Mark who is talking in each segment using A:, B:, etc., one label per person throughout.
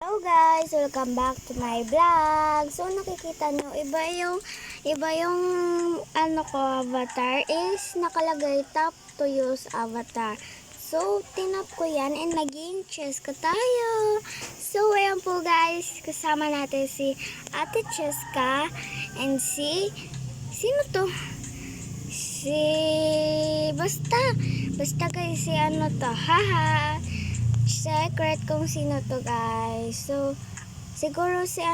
A: Hello guys, welcome back to my vlog. So nakikita nyo, iba yung avatar is nakalagay tap to use avatar. So tinap ko yan and naging Cheska tayo. So ayan po guys, kasama natin si Ate Cheska and sino to? Basta guys si haha. Secret kung sino to guys. So siguro si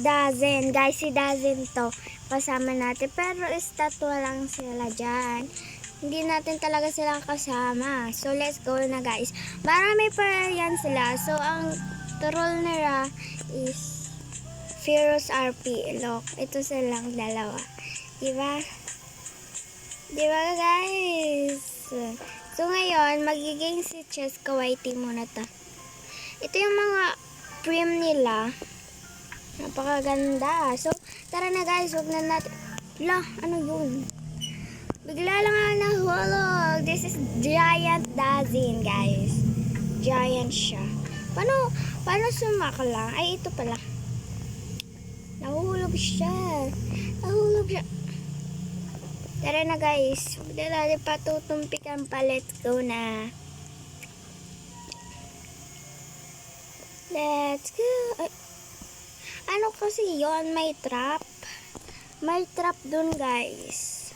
A: Dazen. Guys, si Dazen to kasama natin, pero estatwa lang sila dyan, hindi natin talaga sila kasama. So let's go na guys, marami pa yan sila. So ang troll nila is Feroz RP. Look, ito silang dalawa, diba guys? So ngayon, magiging si Cheska Whitey muna to. Ito yung mga prim nila. Napakaganda. So, tara na guys, wag na natin. Ano yun? Bigla lang nahulog. This is Giant Dazen, guys. Giant siya. Paano sumakla? Ay, ito pala. Nahulog siya. Tara na guys, huwag na natin patutumpikan pa. Let's go na. Let's go. Ay, ano kasi yon? May trap. May trap dun guys.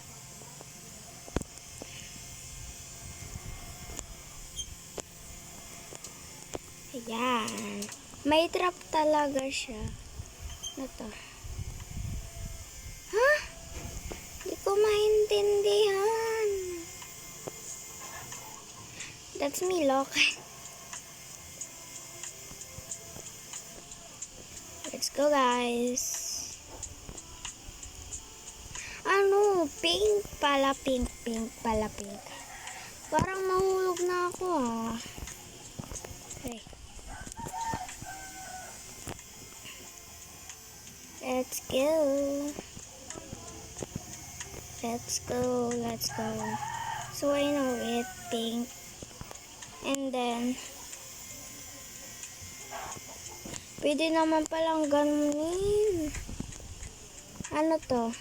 A: Ayan. May trap talaga siya. Ano to? Huh? Hindi ko maintindihan. That's me, look. Let's go, guys. Pink pala, pink pala, pink. Parang mahulog na ako, ah. Okay. Let's go. So I know it, pink. And then pwede naman palang ganunin. Ano to?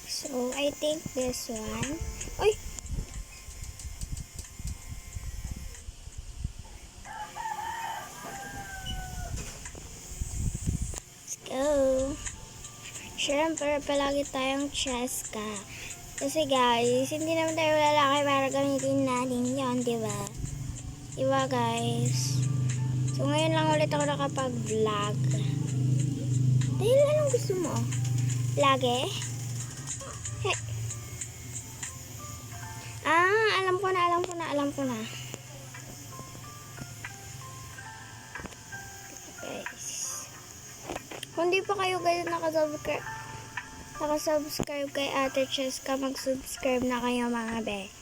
A: So I think this one. Oy! Go. Siyempre, palagi tayong Cheska. Kasi guys, hindi naman tayo lalaki para gamitin natin yun, diba? Diba guys? So ngayon lang ulit ako nakapag-vlog. Dahil anong gusto mo? Lagi? Hey. Alam ko na. Kung di pa kayo guys nakasubscribe kay Ate Cheska, mag-subscribe na kayo mga be.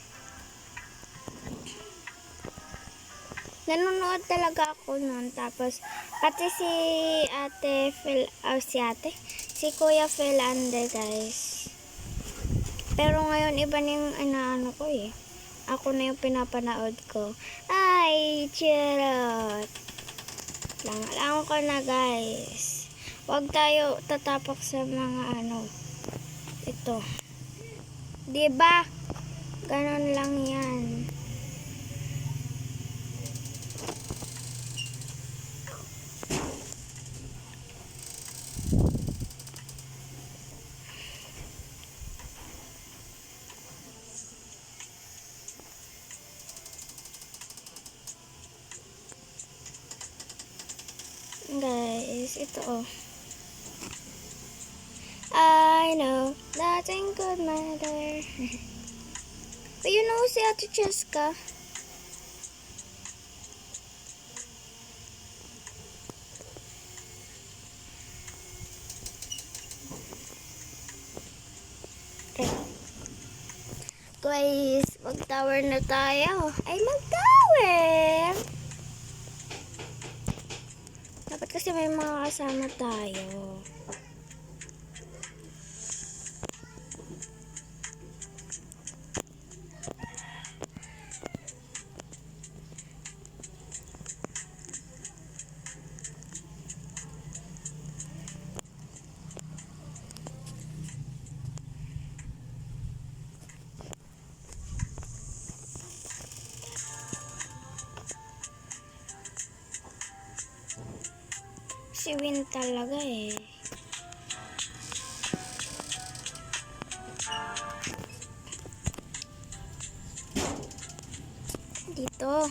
A: Nanonood talaga ako nun. Tapos, pati si Kuya Phil Ande guys. Pero ngayon, iba na yung ano ko eh. Ako na yung pinapanood ko. Ay, charot. Alam ko na guys. Huwag tayo tatapak sa mga ito. Diba? Ganon lang yan. Guys, ito oh. I know nothing could matter. But you know si Ate Cheska. Guys, mag-tower na tayo. Ay, mag-tower! Dapat kasi may mga kasama tayo. si Win talaga eh. Dito.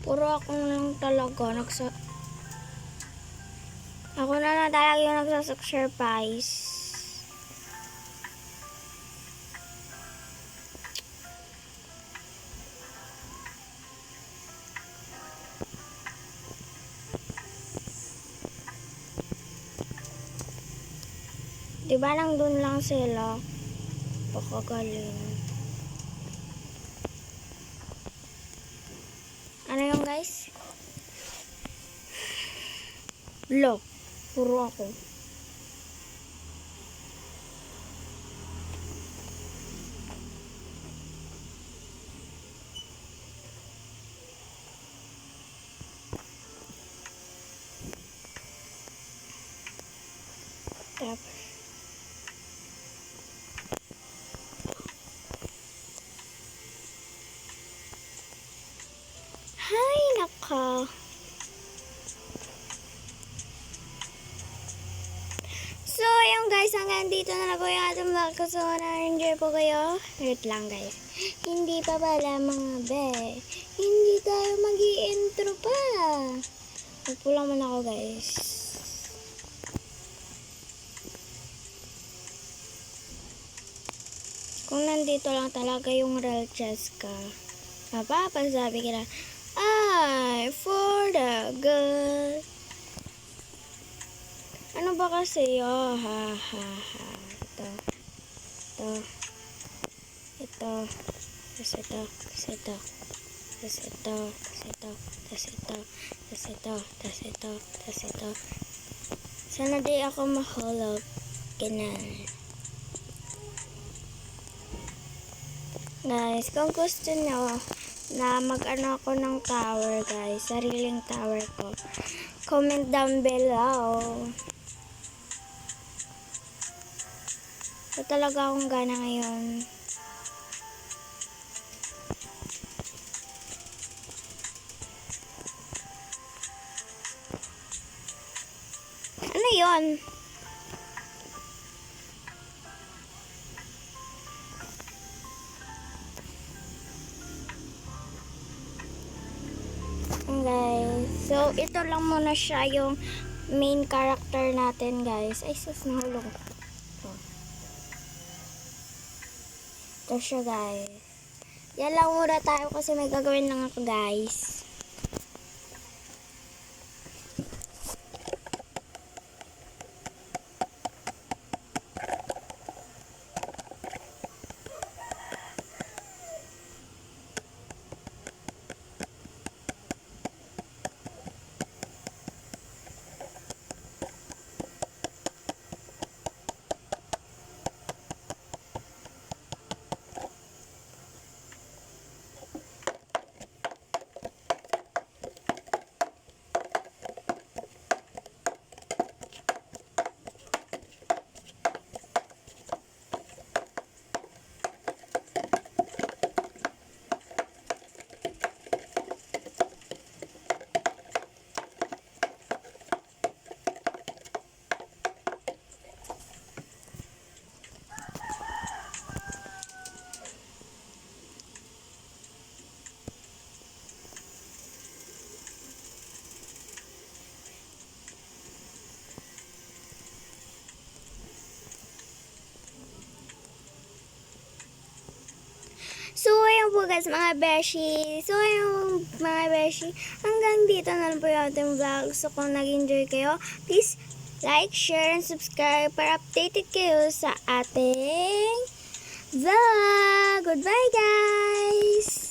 A: Puro ako lang talaga ako na lang talaga yung nagsasacrifice. Diba nandun lang sila? Pakagaling. Ano yung guys? Lo, puro ako. Tapos hay nako. So, ayun guys, hanggang dito na lang po yung ating vlog ko. So, na-enjoy po kayo. Wait lang guys. Hindi pa pala mga be. Hindi tayo mag-i-intro pa. Magpulang muna ako guys. Kung nandito lang talaga yung real Cheska, mapapasabi ka na, ay, for the good. Ano ba kasi yun? Ha, ha, ha. Ito. Tapos ito. Tapos ito. Tapos ito. Tapos ito. Tapos ito. Tapos ito. Tapos ito. Tapos ito. Sana di ako mahulog. Ganun. Guys, kung gusto nyo na mag-ano ako ng tower, guys, sariling tower ko, comment down below. So, talaga akong gana ngayon. Ano yun? Guys, so ito lang muna siya yung main character natin guys. Ay sus, nahulog. Ito siya guys. Yan lang muna tayo kasi may gagawin lang ako guys. So, ayun po guys mga beshi. So, ayun mga beshi. Hanggang dito na lang po yung ating vlog. So, kung nag-enjoy kayo, please like, share, and subscribe para updated kayo sa ating vlog. Goodbye guys!